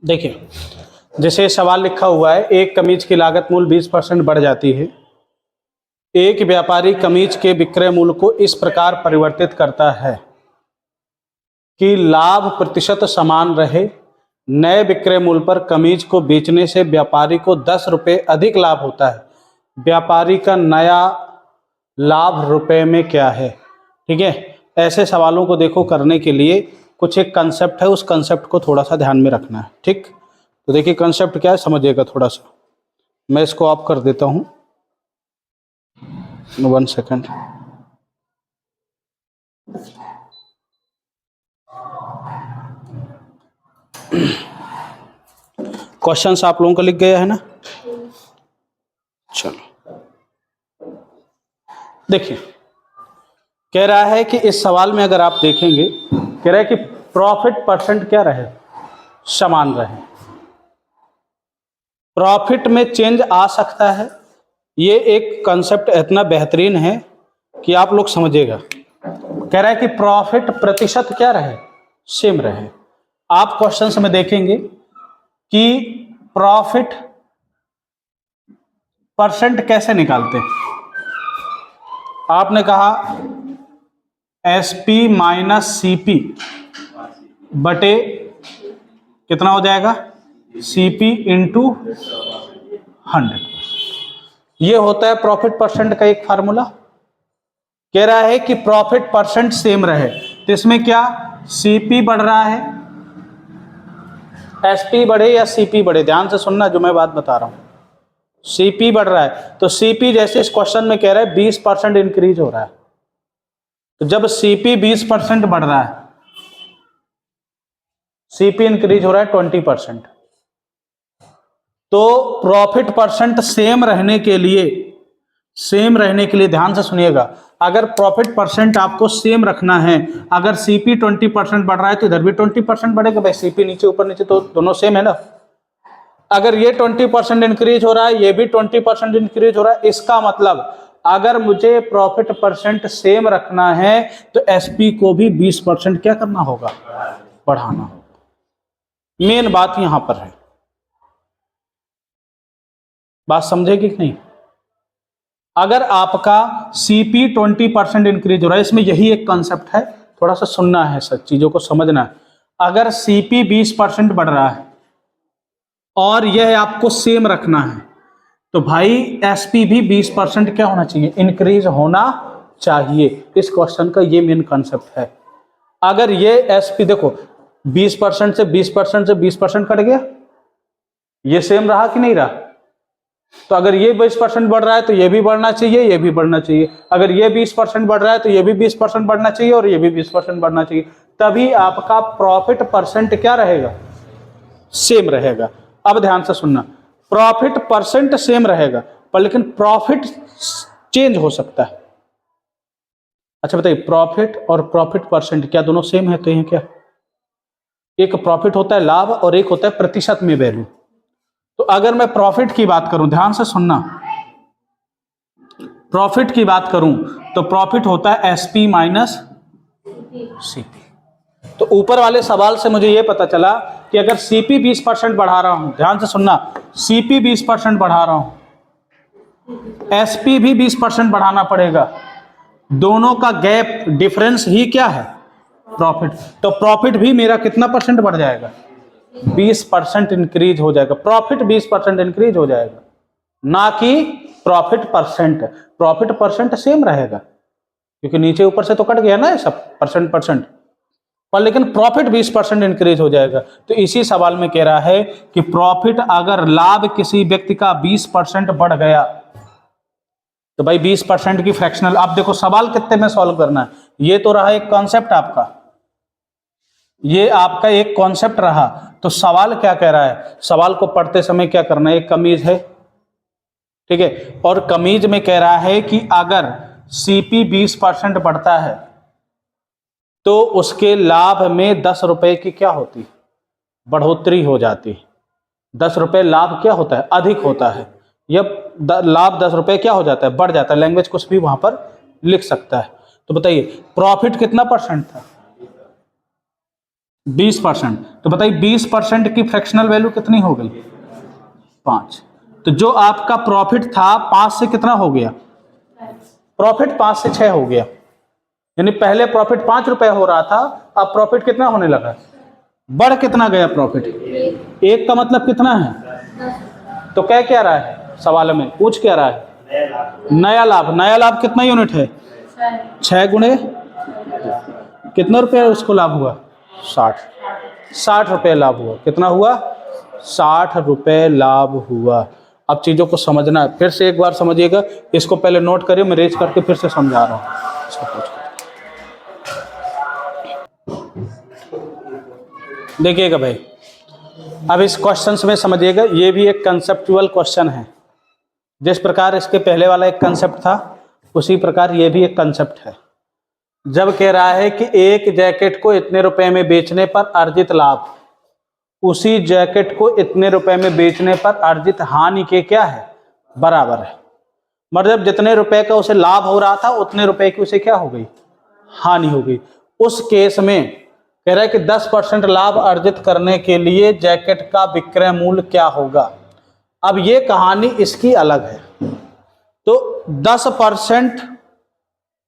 देखिए, जैसे सवाल लिखा हुआ है, एक कमीज की लागत मूल्य 20% बढ़ जाती है। एक व्यापारी कमीज के विक्रय मूल्य को इस प्रकार परिवर्तित करता है कि लाभ प्रतिशत समान रहे। नए विक्रय मूल्य पर कमीज को बेचने से व्यापारी को 10 रुपये अधिक लाभ होता है। व्यापारी का नया लाभ रुपए में क्या है? ठीक है, ऐसे सवालों को देखो करने के लिए कुछ एक कंसेप्ट है, उस कंसेप्ट को थोड़ा सा ध्यान में रखना है। ठीक, तो देखिए कंसेप्ट क्या है समझिएगा थोड़ा सा। मैं इसको ऑफ कर देता हूँ, 1 सेकंड। क्वेश्चंस आप लोगों का लिख गया है ना? चलो देखिए, कह रहा है कि इस सवाल में अगर आप देखेंगे, कह रहा है कि प्रॉफिट परसेंट क्या रहे, समान रहे। प्रॉफिट में चेंज आ सकता है, ये एक कंसेप्ट इतना बेहतरीन है कि आप लोग समझिएगा। कह रहा है कि प्रॉफिट प्रतिशत क्या रहे, सेम रहे। आप क्वेश्चन में देखेंगे कि प्रॉफिट परसेंट कैसे निकालते हैं। आपने कहा एसपी माइनस सीपी बटे कितना हो जाएगा, सीपी इंटू 100। ये होता है प्रॉफिट परसेंट का एक फार्मूला। कह रहा है कि प्रॉफिट परसेंट सेम रहे, तो इसमें क्या सीपी बढ़ रहा है, एसपी बढ़े या सीपी बढ़े, ध्यान से सुनना जो मैं बात बता रहा हूं। सीपी बढ़ रहा है तो सीपी जैसे इस क्वेश्चन में कह रहा है 20% इंक्रीज हो रहा है, तो जब सीपी 20% बढ़ रहा है, सीपी इंक्रीज हो रहा है 20%, तो प्रॉफिट परसेंट सेम रहने के लिए ध्यान से सुनिएगा, अगर प्रॉफिट परसेंट आपको सेम रखना है, अगर सीपी 20% बढ़ रहा है तो इधर भी 20% बढ़ेगा। भाई सीपी नीचे ऊपर नीचे तो दोनों सेम है ना। अगर ये 20% इंक्रीज हो रहा है, ये भी 20% इंक्रीज हो रहा है, इसका मतलब अगर मुझे प्रॉफिट परसेंट सेम रखना है तो एसपी को भी 20% क्या करना होगा, बढ़ाना होगा। मेन बात यहां पर है, बात समझेगी कि नहीं? अगर आपका सीपी 20% इंक्रीज हो रहा है, इसमें यही एक कॉन्सेप्ट है, थोड़ा सा सुनना है, सब चीजों को समझना है। अगर सीपी 20% बढ़ रहा है और यह आपको सेम रखना है, तो भाई एसपी भी 20% क्या होना चाहिए, इंक्रीज होना चाहिए। इस क्वेश्चन का ये मेन कॉन्सेप्ट है। अगर ये एसपी देखो 20% से 20% से 20% कट गया, ये सेम रहा कि नहीं रहा, तो अगर ये 20% बढ़ रहा है तो ये भी बढ़ना चाहिए, ये भी बढ़ना चाहिए। अगर ये 20% बढ़ रहा है तो ये भी 20% बढ़ना चाहिए और ये भी 20% बढ़ना चाहिए, तभी आपका प्रॉफिट परसेंट क्या रहेगा, सेम रहेगा। अब ध्यान से सुनना, प्रॉफिट परसेंट सेम रहेगा पर लेकिन प्रॉफिट चेंज हो सकता है। अच्छा बताइए, प्रॉफिट और प्रॉफिट परसेंट क्या दोनों सेम है? तो ये क्या, एक प्रॉफिट होता है लाभ और एक होता है प्रतिशत में वैल्यू। तो अगर मैं प्रॉफिट की बात करूं, ध्यान से सुनना, प्रॉफिट की बात करूं तो प्रॉफिट होता है एसपी माइनस सीपी। तो ऊपर वाले सवाल से मुझे यह पता चला कि अगर सीपी 20% बढ़ा रहा हूं, ध्यान से सुनना, सीपी 20% बढ़ा रहा हूं, एसपी भी 20% बढ़ाना पड़ेगा, दोनों का गैप डिफरेंस ही क्या है, प्रॉफिट। तो प्रॉफिट भी मेरा कितना परसेंट बढ़ जाएगा, 20% इंक्रीज हो जाएगा। प्रॉफिट 20% इंक्रीज हो जाएगा, ना कि profit percent. Profit percent same रहेगा क्योंकि नीचे ऊपर से तो कट गया ना ये सब परसेंट, पर लेकिन प्रॉफिट 20% इंक्रीज हो जाएगा। तो इसी सवाल में कह रहा है कि प्रॉफिट अगर लाभ किसी व्यक्ति का 20% बढ़ गया तो भाई 20% की फ्रैक्शनल। आप देखो सवाल कितने में सॉल्व करना है, ये तो रहा एक कॉन्सेप्ट आपका, ये आपका एक कॉन्सेप्ट रहा। तो सवाल क्या कह रहा है, सवाल को पढ़ते समय क्या करना है, एक कमीज है, ठीक है, और कमीज में कह रहा है कि अगर सीपी 20% बढ़ता है तो उसके लाभ में 10 रुपए की क्या होती, बढ़ोतरी हो जाती। 10 रुपए लाभ क्या होता है, अधिक होता है। यह लाभ 10 रुपए क्या हो जाता है, बढ़ जाता है। लैंग्वेज कुछ भी वहां पर लिख सकता है। तो बताइए प्रॉफिट कितना परसेंट था, 20%। तो बताइए 20% की फ्रैक्शनल वैल्यू कितनी हो गई? 5। तो जो आपका प्रॉफिट था 5 से कितना हो गया? प्रॉफिट 5 से 6 हो गया। यानी पहले प्रॉफिट 5 रुपए हो रहा था, अब प्रॉफिट कितना होने लगा? बढ़ कितना गया प्रॉफिट? 1 का मतलब कितना है? तो क्या क्या रहा है सवाल में, पूछ क्या रहा है? नया लाभ। नया लाभ कितना यूनिट है? 6 गुणे कितना रुपये उसको लाभ हुआ? 60 रुपये लाभ हुआ। कितना हुआ? 60 रुपये लाभ हुआ। अब चीज़ों को समझना है, फिर से एक बार समझिएगा, इसको पहले नोट करिए, मैं रेज करके फिर से समझा रहा हूँ। देखिएगा भाई, अब इस क्वेश्चन में समझिएगा, ये भी एक कंसेप्चुअल क्वेश्चन है। जिस प्रकार इसके पहले वाला एक कंसेप्ट था, उसी प्रकार ये भी एक कंसेप्ट है। जब कह रहा है कि एक जैकेट को इतने रुपए में बेचने पर अर्जित लाभ उसी जैकेट को इतने रुपए में बेचने पर अर्जित हानि के क्या है? बराबर है। मतलब जितने रुपए का उसे लाभ हो रहा था उतने रुपए की उसे क्या हो गई? हानि हो गई। उस केस में कह रहा है कि 10% लाभ अर्जित करने के लिए जैकेट का विक्रय मूल्य क्या होगा। अब ये कहानी इसकी अलग है। तो 10%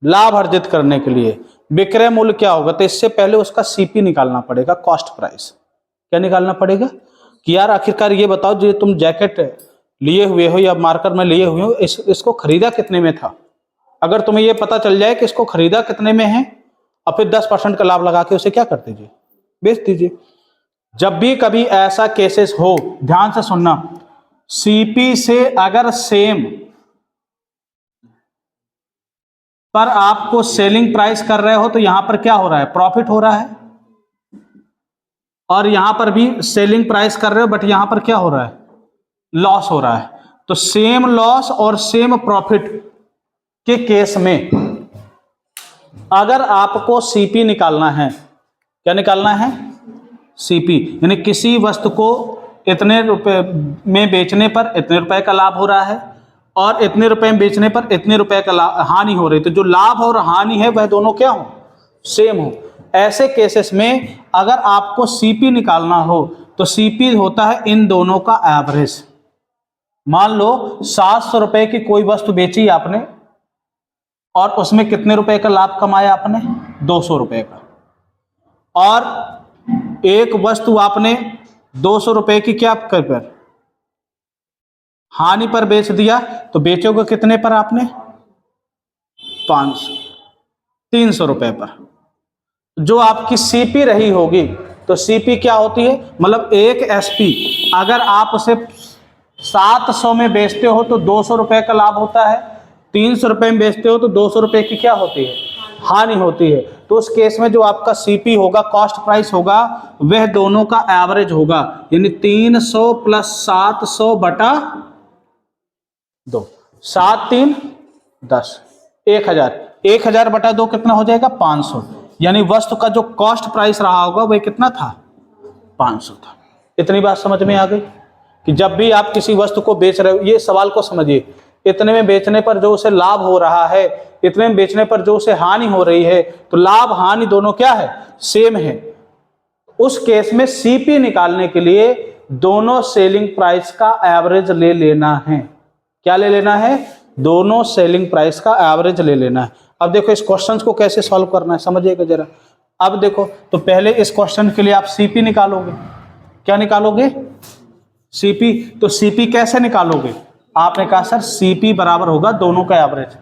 लाभ अर्जित करने के लिए विक्रय मूल्य क्या होगा, तो इससे पहले उसका सीपी निकालना पड़ेगा, कॉस्ट प्राइस। क्या निकालना पड़ेगा कि यार आखिरकार ये बताओ, जो तुम जैकेट लिए हुए हो या मार्कर में लिए हुए हो, इसको खरीदा कितने में था। अगर तुम्हें ये पता चल जाए कि इसको खरीदा कितने में है, और फिर 10% का लाभ लगा के उसे क्या कर दीजिए, बेच दीजिए। जब भी कभी ऐसा केसेस हो, ध्यान से सुनना, सीपी से अगर सेम पर आपको सेलिंग प्राइस कर रहे हो तो यहां पर क्या हो रहा है? प्रॉफिट हो रहा है। और यहां पर भी सेलिंग प्राइस कर रहे हो, बट यहां पर क्या हो रहा है? लॉस हो रहा है। तो सेम लॉस और सेम प्रॉफिट के केस में अगर आपको सीपी निकालना है, क्या निकालना है? सीपी। यानी किसी वस्तु को इतने रुपए में बेचने पर इतने रुपए का लाभ हो रहा है और इतने रुपए में बेचने पर इतने रुपए का हानि हो रही है। तो जो लाभ और हानि है वह दोनों क्या हो? सेम हो। ऐसे केसेस में अगर आपको सीपी निकालना हो तो सीपी होता है इन दोनों का एवरेज। मान लो 700 रुपए की कोई वस्तु बेची आपने और उसमें कितने रुपए का लाभ कमाया आपने? 200 रुपए का। और एक वस्तु आपने 200 रुपए की क्या कर हानि पर बेच दिया, तो बेचोगे कितने पर आपने? 500 300 रुपए पर। जो आपकी सीपी रही होगी, तो सीपी क्या होती है? मतलब एक एसपी अगर आप उसे 700 में बेचते हो तो 200 रुपए का लाभ होता है, 300 रुपए में बेचते हो तो 200 रुपए की क्या होती है? हानि होती है। तो उस केस में जो आपका सीपी होगा, कॉस्ट प्राइस होगा, वह दोनों का एवरेज होगा। यानी 300 प्लस 700 बटा 2, 7 3 10, 1000। 1000 बटा 2 कितना हो जाएगा? 500। यानी वस्तु का जो कॉस्ट प्राइस रहा होगा वह कितना था? 500 था। इतनी बात समझ में आ गई कि जब भी आप किसी वस्तु को बेच रहे हो, ये सवाल को समझिए, इतने में बेचने पर जो उसे लाभ हो रहा है, इतने में बेचने पर जो उसे हानि हो रही है, तो लाभ हानि दोनों क्या है? सेम है। उस केस में सीपी निकालने के लिए दोनों सेलिंग प्राइस का एवरेज ले लेना है। क्या ले लेना है? दोनों सेलिंग प्राइस का एवरेज ले लेना है। अब देखो इस क्वेश्चन को कैसे सॉल्व करना है, समझिएगा जरा। अब देखो, तो पहले इस क्वेश्चन के लिए आप सीपी निकालोगे। क्या निकालोगे? सीपी। तो सीपी कैसे निकालोगे? आपने कहा सर सीपी बराबर होगा दोनों का एवरेज,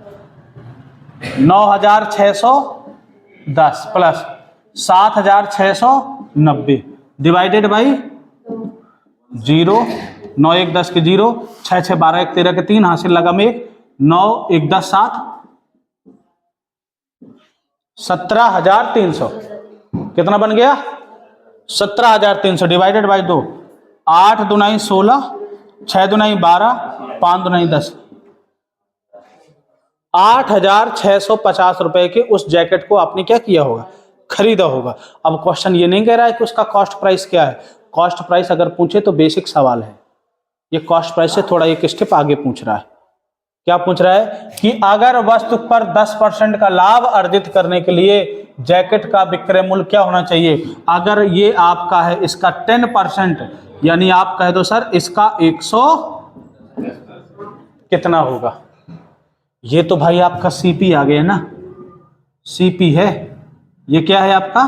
9610 प्लस 7690 डिवाइडेड बाई 0, 9 1 10 के 0, 6 6 12 1 13 के 3, हासिल लगा में 9 1 10 7, 17,300। कितना बन गया? 17,300 डिवाइडेड बाई 2, 8 दूनाई 16, 6 दूनाई 12, 5 दूनाई 10, 8,650 रुपए के उस जैकेट को आपने क्या किया होगा? खरीदा होगा। अब क्वेश्चन ये नहीं कह रहा है कि उसका कॉस्ट प्राइस क्या है। कॉस्ट प्राइस अगर पूछे तो बेसिक सवाल है, ये कॉस्ट प्राइस से थोड़ा एक स्टेप आगे पूछ रहा है। क्या पूछ रहा है कि अगर वस्तु पर 10% का लाभ अर्जित करने के लिए जैकेट का विक्रय मूल्य क्या होना चाहिए? अगर ये आपका है इसका 10%, यानी आप कह दो सर इसका 100 कितना होगा? ये तो भाई आपका सीपी आ गया ना, सीपी है, ये क्या है आपका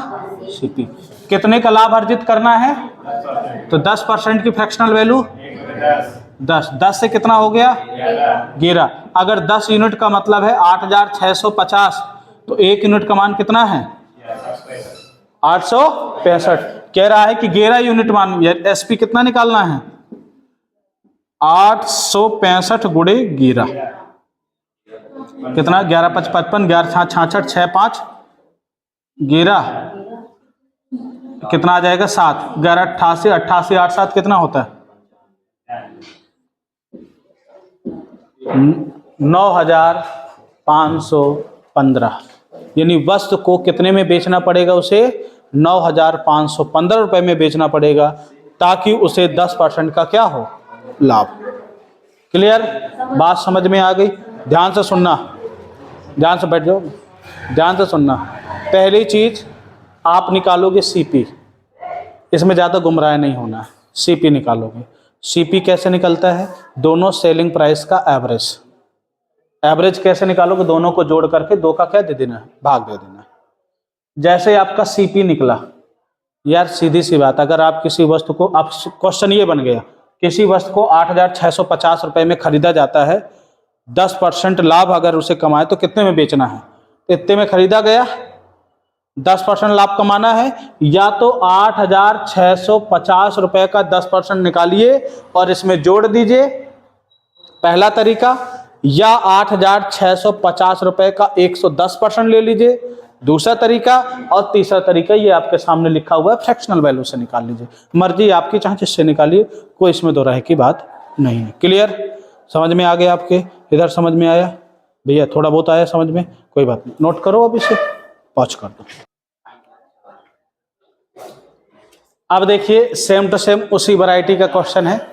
सीपी। कितने का लाभ अर्जित करना है? तो 10% की फ्रैक्शनल वैल्यू 10 से कितना हो गया 11। अगर 10 यूनिट का मतलब है 8650, तो 1 यूनिट का मान कितना है 865। कह रहा है कि 11 यूनिट मान, एसपी कितना निकालना है 865 गुणे 11, कितना 11 5 55, 11 6 66, 6 5 11, कितना आ जाएगा 7, 11 88, 88 8 7 कितना होता है 9515। यानी वस्तु को कितने में बेचना पड़ेगा? उसे 9515 रुपए में बेचना पड़ेगा, ताकि उसे 10% का क्या हो लाभ। क्लियर? बात समझ में आ गई? ध्यान से सुनना, ध्यान से बैठ जाओ, ध्यान से सुनना। पहली चीज आप निकालोगे सीपी, इसमें ज़्यादा गुमराह नहीं होना है। सीपी निकालोगे, सीपी कैसे निकलता है? दोनों सेलिंग प्राइस का एवरेज। एवरेज कैसे निकालोगे? दोनों को जोड़ करके 2 का क्या दे देना है, भाग दे देना है। जैसे आपका सीपी निकला, यार सीधी सी बात, अगर आप किसी वस्तु को, आप क्वेश्चन ये बन गया, किसी वस्तु को 8650 रुपए में खरीदा जाता है, 10% लाभ अगर उसे कमाए तो कितने में बेचना है? इतने में खरीदा गया, 10% लाभ कमाना है, या तो 8650 रुपए का 10% निकालिए और इसमें जोड़ दीजिए, पहला तरीका, या 8650 रुपए का 110% ले लीजिए, दूसरा तरीका, और तीसरा तरीका ये आपके सामने लिखा हुआ है फ्रैक्शनल वैल्यू से निकाल लीजिए। मर्जी आपकी, चाहे जिससे निकालिए, कोई इसमें दो राय की बात नहीं है। क्लियर? समझ में आ गया आपके? इधर समझ में आया भैया? थोड़ा बहुत आया समझ में? कोई बात नहीं, नोट करो, अब इसे पॉज कर दो। अब देखिए सेम टू सेम उसी वैरायटी का क्वेश्चन है,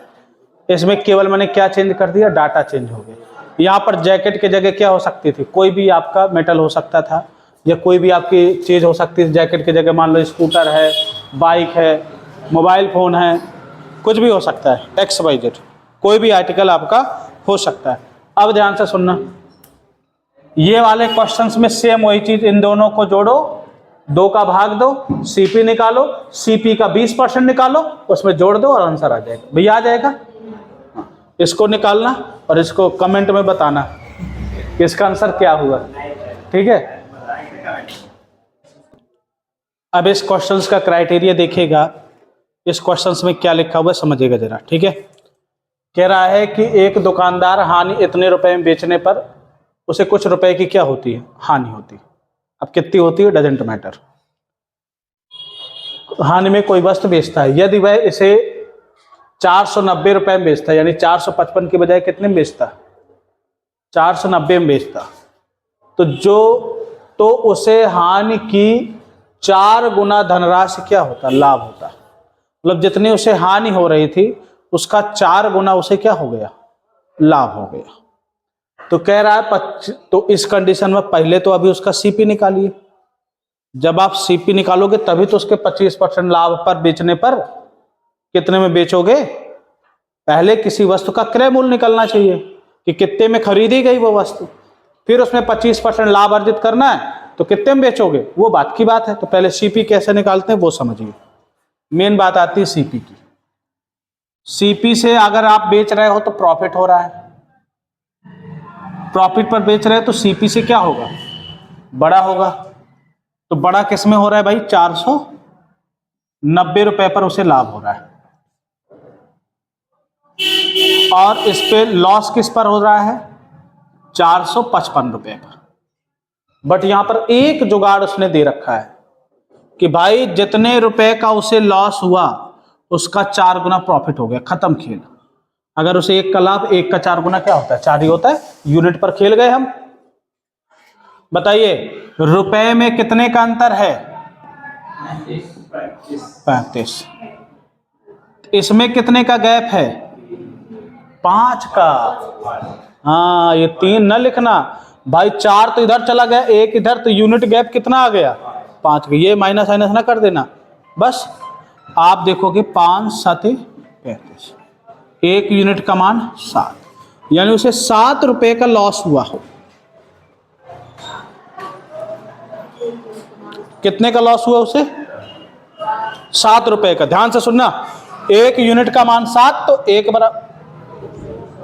इसमें केवल मैंने क्या चेंज कर दिया, डाटा चेंज हो गया। यहाँ पर जैकेट की जगह क्या हो सकती थी? कोई भी आपका मेटल हो सकता था, या कोई भी आपकी चीज़ हो सकती थी। जैकेट की जगह मान लो स्कूटर है, बाइक है, मोबाइल फ़ोन है, कुछ भी हो सकता है, XYZ, कोई भी आर्टिकल आपका हो सकता है। अब ध्यान से सुनना, ये वाले क्वेश्चंस में सेम वही चीज़, इन दोनों को जोड़ो, 2 का भाग दो, सीपी निकालो, सीपी का 20% निकालो, उसमें जोड़ दो और आंसर आ जाएगा। भैया आ जाएगा? इसको निकालना और इसको कमेंट में बताना कि इसका आंसर क्या हुआ। ठीक है? अब इस क्वेश्चंस का क्राइटेरिया देखिएगा, इस क्वेश्चंस में क्या लिखा हुआ है समझिएगा जरा। ठीक है? कह रहा है कि एक दुकानदार हानि इतने रुपए में बेचने पर उसे कुछ रुपए की क्या होती है, हानि होती है। अब कितनी होती है डजेंट मैटर। हानि में कोई वस्तु बेचता है, यदि वह इसे 490 रुपए में बेचता है, यानी 455 की बजाय कितने में बेचता, 490 में बेचता, तो उसे हानि की 4 गुना धनराशि क्या होता, लाभ होता। मतलब जितनी उसे हानि हो रही थी उसका 4 गुना उसे क्या हो गया, लाभ हो गया। तो कह रहा है तो इस कंडीशन में पहले तो अभी उसका सीपी निकालिए। जब आप सीपी निकालोगे तभी तो उसके 25% लाभ पर बेचने पर कितने में बेचोगे। पहले किसी वस्तु का क्रय मूल्य निकलना चाहिए कि कितने में खरीदी गई वो वस्तु, फिर उसमें 25% लाभ अर्जित करना है तो कितने में बेचोगे, वो बात की बात है। तो पहले सीपी कैसे निकालते हैं वो समझिए। मेन बात आती है सीपी की। सीपी से अगर आप बेच रहे हो तो प्रॉफिट हो रहा है, प्रॉफिट पर बेच रहे हैं तो सीपी से क्या होगा, बड़ा होगा। तो बड़ा किस में हो रहा है भाई, 490 रुपए पर उसे लाभ हो रहा है, और इस पे लॉस किस पर हो रहा है, 455 रुपए पर। बट यहां पर एक जुगाड़ उसने दे रखा है कि भाई जितने रुपए का उसे लॉस हुआ उसका 4 गुना प्रॉफिट हो गया, खत्म खेल। अगर उसे 1 का लाभ, 1 का 4 गुना क्या होता है, 4 ही होता है। यूनिट पर खेल गए हम। बताइए रुपए में कितने का अंतर है, 35। इसमें कितने का गैप है, 5 का। ये 3 न लिखना भाई, 4 तो इधर चला गया, 1 इधर, तो यूनिट गैप कितना आ गया, 5 के, ये माइनस माइनस ना कर देना, बस आप देखोगे 5 7 35, 1 यूनिट का मान 7, यानी उसे 7 रुपए का लॉस हुआ। कितने का लॉस हुआ उसे? 7 रुपए का। ध्यान से सुनना, 1 यूनिट का मान 7, तो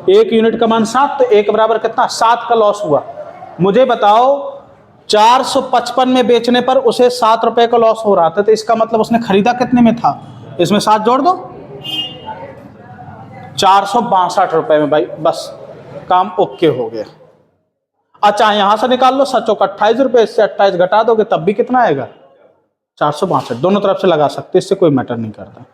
1 यूनिट का मान 7, तो 1 बराबर कितना? 7 का लॉस हुआ। मुझे बताओ 455 में बेचने पर उसे 7 रुपए का लॉस हो रहा था, तो इसका मतलब उसने खरीदा कितने में था? इसमें 7 जोड़ दो, 462 रुपए में भाई, बस काम ओके हो गया। अच्छा यहां से निकाल लो, 7 चौक 28 रुपए, इससे 28 घटा दोगे तब भी कितना आएगा? 462। दोनों तरफ से लगा सकते, इससे कोई मैटर नहीं करता।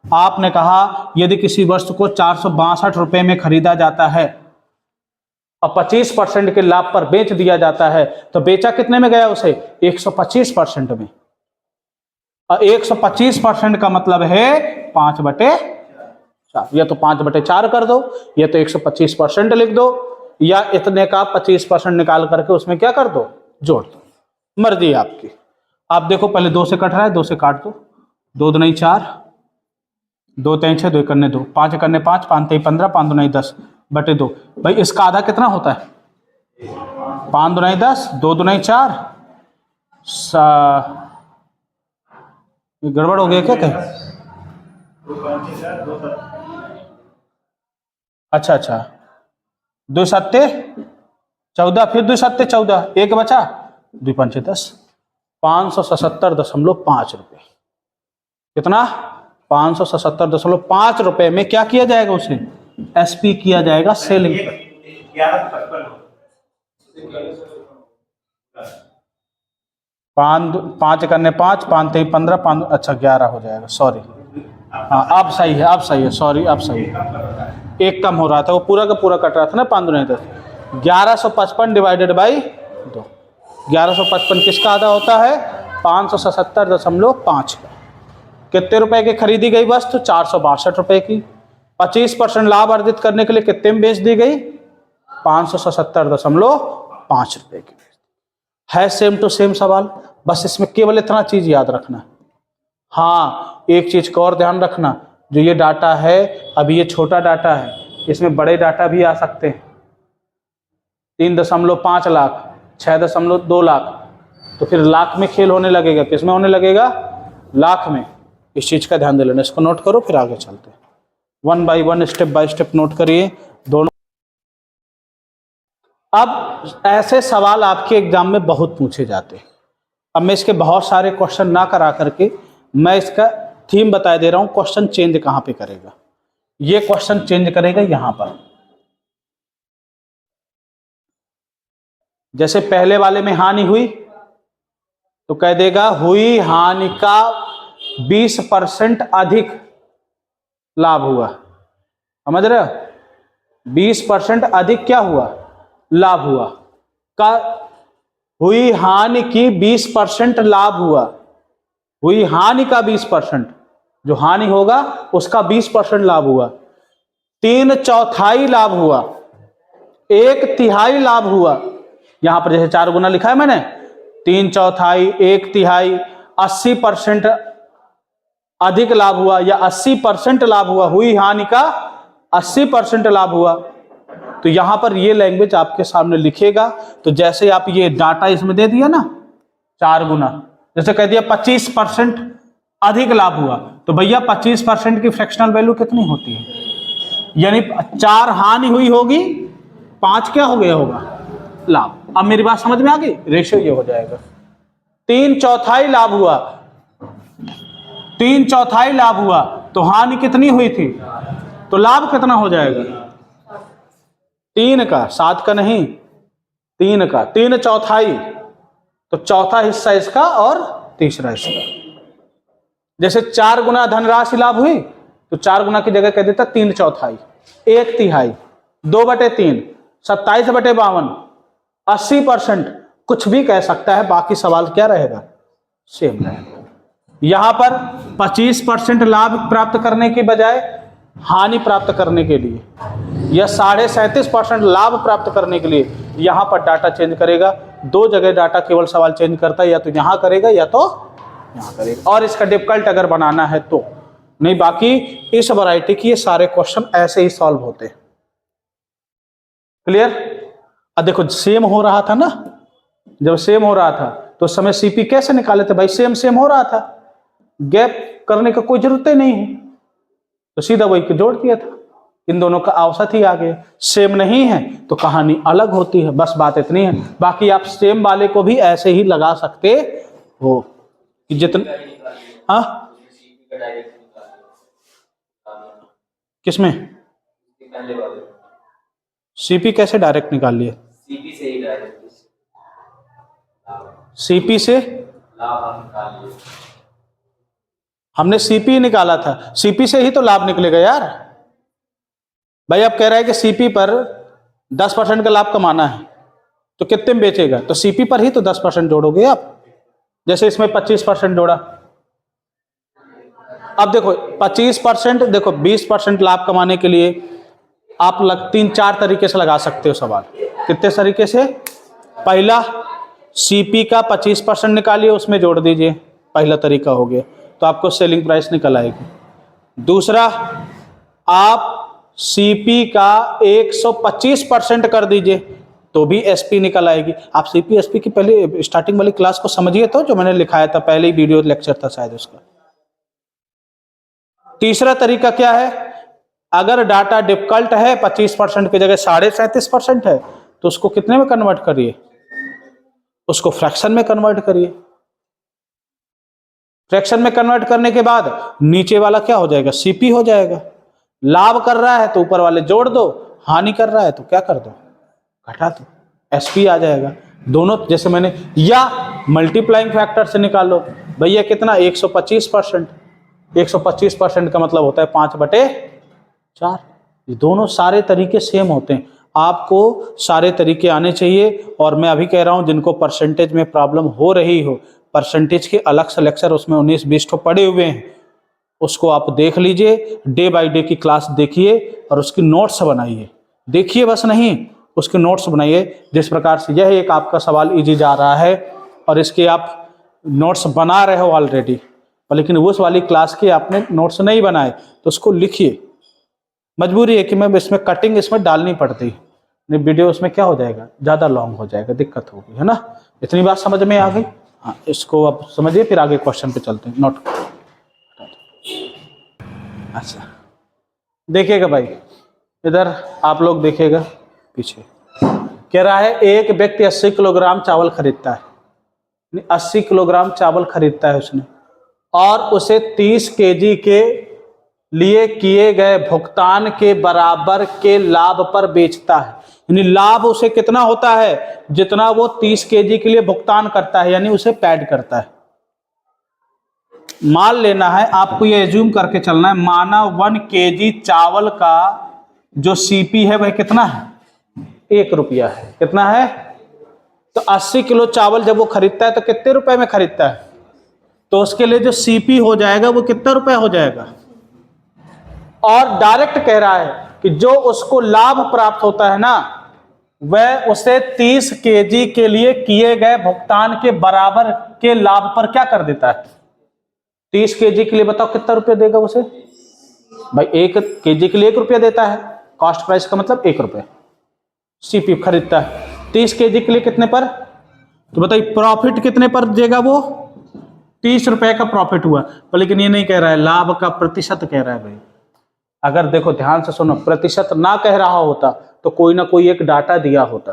आपने कहा यदि किसी वस्तु को 462 रुपए में खरीदा जाता है और 25% के लाभ पर बेच दिया जाता है, तो बेचा कितने में गया उसे? 125% में। और 125% का मतलब है 5/4, या तो 5/4 कर दो, या तो 125% लिख दो, या इतने का 25% निकाल करके उसमें क्या कर दो? जोड़ दो, मर्जी आपकी। आप देखो पहले 2 से कट रहा है, 2 से काट दो, 2 दूनी 4, 2 3 6, 2 करने 2, 5 करने 5, 5 3 15, 5 दूनी 10 बटे 2। भाई इसका आधा कितना होता है? 5 दूनी 10, 2 दूनी 4, गड़बड़ हो गया क्या कहीं? अच्छा 2 7 14, फिर 2 7 14, 1 बचा, 2 5 10, 577.5 रुपए। कितना? 577.5 रुपए में क्या किया जाएगा? उसे एसपी किया जाएगा, सेलिंग पर। 5 करने 5, 5 3 15, 5 अच्छा 11 हो जाएगा, सॉरी। हाँ अब सही है, अब सही है, सॉरी अब सही है। एक कम हो रहा था, वो पूरा का पूरा कट रहा था ना, 5 दूनी 10। 1155 डिवाइडेड बाई 2। 1155 किसका आधा होता है? 577.5 का। कितने रुपए की खरीदी गई वस्तु? 462 रुपए की। 25% लाभ अर्जित करने के लिए कितने में बेच दी गई? 577.5 रुपए की। है सेम टू सेम सवाल, बस इसमें केवल इतना चीज याद रखना। हाँ एक चीज का और ध्यान रखना, जो ये डाटा है अभी ये छोटा डाटा है, इसमें बड़े डाटा भी आ सकते हैं। 3.5 लाख, 6.2 लाख, तो फिर लाख में खेल होने लगेगा। किसमें होने लगेगा? लाख में। इस चीज का ध्यान दे लेना, इसको नोट करो, फिर आगे चलते हैं। 1 by 1 step by step note करिए दोनों। अब ऐसे सवाल आपके एग्जाम में बहुत पूछे जाते हैं। अब मैं इसके बहुत सारे क्वेश्चन ना करा करके मैं इसका थीम बता दे रहा हूं। क्वेश्चन चेंज कहां पे करेगा? ये क्वेश्चन चेंज करेगा यहां पर। जैसे पहले वाले में हानि हुई तो कह देगा हुई हानि का 20% अधिक लाभ हुआ। समझ रहे हो? 20% अधिक क्या हुआ? लाभ हुआ। का हुई हानि की 20% लाभ हुआ। हुई हानि का 20%, जो हानि होगा उसका 20% लाभ हुआ। 3/4 लाभ हुआ, 1/3 लाभ हुआ। यहां पर जैसे 4 गुना लिखा है मैंने, 3/4, 1/3, 80% अधिक लाभ हुआ या 80% लाभ हुआ। हुई हानि का 80% लाभ हुआ। तो यहां पर ये लैंग्वेज आपके सामने लिखेगा। तो जैसे आप ये डाटा इसमें दे दिया ना 4 गुना, जैसे कह दिया 25% अधिक लाभ हुआ, तो भैया 25% की फ्रैक्शनल वैल्यू कितनी होती है? यानी 4 हानि हुई होगी, 5 क्या हो गया होगा? लाभ। अब मेरी बात समझ में आ गई? रेशियो ये हो जाएगा। 3/4 लाभ हुआ, 3/4 लाभ हुआ, तो हानि कितनी हुई थी? तो लाभ कितना हो जाएगा? 3 का, 7 का नहीं, 3 का। 3/4, तो चौथा हिस्सा इसका और तीसरा इसका। जैसे 4 गुना धनराशि लाभ हुई, तो 4 गुना की जगह कह देता 3/4, 1/3, 2/3, 27/52, 80%, कुछ भी कह सकता है। बाकी सवाल क्या रहेगा? सेम रहेगा। यहां पर 25% लाभ प्राप्त करने की बजाय हानि प्राप्त करने के लिए या 37.5% लाभ प्राप्त करने के लिए यहां पर डाटा चेंज करेगा। दो जगह डाटा केवल सवाल चेंज करता है, या तो यहाँ करेगा या तो यहाँ करेगा, और इसका डिफिकल्ट अगर बनाना है तो नहीं। बाकी इस वैरायटी की ये सारे क्वेश्चन ऐसे ही सॉल्व होते हैं। क्लियर? अब देखो सेम हो रहा था ना, जब सेम हो रहा था तो उस समय सीपी कैसे निकाले थे भाई? सेम सेम हो रहा था, गैप करने का कोई जरूरत ही नहीं है, तो सीधा वही जोड़ दिया था, इन दोनों का औसत ही आ गया। सेम नहीं है तो कहानी अलग होती है, बस बात इतनी है। बाकी आप सेम वाले को भी ऐसे ही लगा सकते हो कि जितना, हाँ किसमें सीपी कैसे डायरेक्ट निकाल लिए? सीपी से ही डायरेक्ट, सीपी से हमने सीपी निकाला था, सीपी से ही तो लाभ निकलेगा यार। भाई आप कह रहे हैं कि सीपी पर 10% का लाभ कमाना है तो कितने में बेचेगा, तो सीपी पर ही तो 10% जोड़ोगे आप। जैसे इसमें 25% जोड़ा, अब देखो 25%, देखो 20% लाभ कमाने के लिए आप 3-4 तरीके से लगा सकते हो सवाल। कितने तरीके से? पहला, सीपी का 25% निकालिए, उसमें जोड़ दीजिए, पहला तरीका हो गया, तो आपको सेलिंग प्राइस निकल आएगी। दूसरा, आप सीपी का 125% कर दीजिए तो भी एसपी निकल आएगी। आप सीपी एसपी की पहले स्टार्टिंग वाली क्लास को समझिए तो, जो मैंने लिखाया था पहले ही वीडियो लेक्चर था शायद उसका। तीसरा तरीका क्या है? अगर डाटा डिफिकल्ट है, 25% की जगह 37.5% है, तो उसको कितने में कन्वर्ट करिए? उसको फ्रैक्शन में कन्वर्ट करिए। फ्रैक्शन में कन्वर्ट करने के बाद नीचे वाला क्या हो जाएगा? सीपी हो जाएगा। लाभ कर रहा है तो ऊपर वाले जोड़ दो, हानि कर रहा है तो क्या कर दो? घटा दो, एसपी आ जाएगा। दोनों जैसे मैंने, या मल्टीप्लाइंग फैक्टर से निकालो भैया, कितना? 125%। 125% का मतलब होता है 5/4। ये दोनों सारे तरीके सेम होते हैं, आपको सारे तरीके आने चाहिए। और मैं अभी कह रहा हूं जिनको परसेंटेज में प्रॉब्लम हो रही हो, परसेंटेज के अलग से लेक्चर उसमें 19-20 तो पड़े हुए हैं, उसको आप देख लीजिए, डे बाय डे की क्लास देखिए और उसकी नोट्स बनाइए। देखिए बस नहीं, उसके नोट्स बनाइए। जिस प्रकार से यह एक आपका सवाल इजी जा रहा है और इसके आप नोट्स बना रहे हो ऑलरेडी, लेकिन उस वाली क्लास के आपने नोट्स नहीं बनाए तो उसको लिखिए। मजबूरी है कि मैं इसमें कटिंग इसमें डालनी पड़ती, नहीं वीडियो उसमें क्या हो जाएगा, ज़्यादा लॉन्ग हो जाएगा, दिक्कत होगी, है ना। इतनी बात समझ में आ गई? हाँ, इसको अब समझिए, फिर आगे क्वेश्चन पे चलते हैं। नोट अच्छा देखिएगा भाई, इधर आप लोग देखिएगा पीछे। कह रहा है एक व्यक्ति 80 किलोग्राम चावल खरीदता है, 80 किलोग्राम चावल खरीदता है उसने, और उसे 30 केजी के लिए किए गए भुगतान के बराबर के लाभ पर बेचता है। यानी लाभ उसे कितना होता है? जितना वो 30 केजी के लिए भुगतान करता है, यानी उसे पैड करता है। मान लेना है, आपको ये एज्यूम करके चलना है, माना 1 केजी चावल का जो सीपी है वह कितना है? 1 रुपया है। कितना है? तो 80 किलो चावल जब वो खरीदता है तो कितने रुपए में खरीदता है? तो उसके लिए जो सीपी हो जाएगा वो कितना रुपए हो जाएगा? और डायरेक्ट कह रहा है कि जो उसको लाभ प्राप्त होता है ना, वह उसे 30 केजी के लिए किए गए भुगतान के बराबर के लाभ पर क्या कर देता है? 30 केजी के लिए बताओ कितना रुपया देगा उसे? भाई 1 केजी के लिए 1 रुपया देता है, कॉस्ट प्राइस का मतलब 1 रुपया सीपी खरीदता है। 30 केजी के लिए कितने पर? तो बताइए प्रॉफिट कितने पर देगा वो? 30 रुपए का प्रॉफिट हुआ। पर लेकिन ये नहीं कह रहा है, लाभ का प्रतिशत कह रहा है भाई। अगर देखो ध्यान से सुनो, प्रतिशत ना कह रहा होता तो कोई ना कोई एक डाटा दिया होता।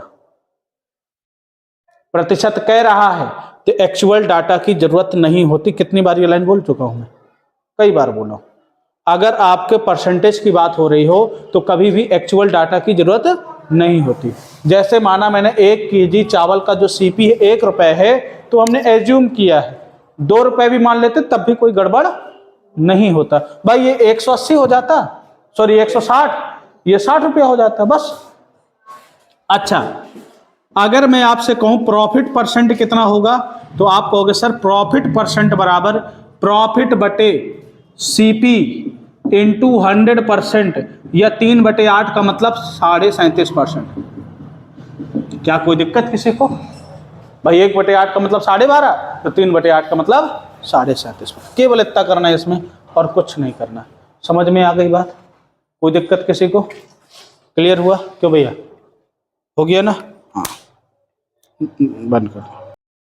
प्रतिशत कह रहा है तो एक्चुअल डाटा की जरूरत नहीं होती। कितनी बार ये लाइन बोल चुका हूं मैं, कई बार बोला। अगर आपके परसेंटेज की बात हो रही हो तो कभी भी एक्चुअल डाटा की जरूरत नहीं होती। जैसे माना मैंने 1 केजी चावल का जो सीपी है 1 रुपए है, तो हमने एज्यूम किया है, 2 रुपए भी मान लेते तब भी कोई गड़बड़ नहीं होता। भाई ये 180 हो जाता, सॉरी 160, ये 60 रुपया हो जाता बस। अच्छा, अगर मैं आपसे कहूं प्रॉफिट परसेंट कितना होगा, तो आप कहोगे सर प्रॉफिट परसेंट बराबर प्रॉफिट बटे सीपी इंटू 100%, या 3/8 का मतलब 37.5%। क्या कोई दिक्कत किसी को? भाई 1/8 का मतलब 12.5, तो 3/8 का मतलब 37.5। केवल इतना करना है इसमें और कुछ नहीं करना है। समझ में आ गई बात? कोई दिक्कत किसी को? क्लियर हुआ? क्यों भैया, हो गया ना? हाँ, बंद कर।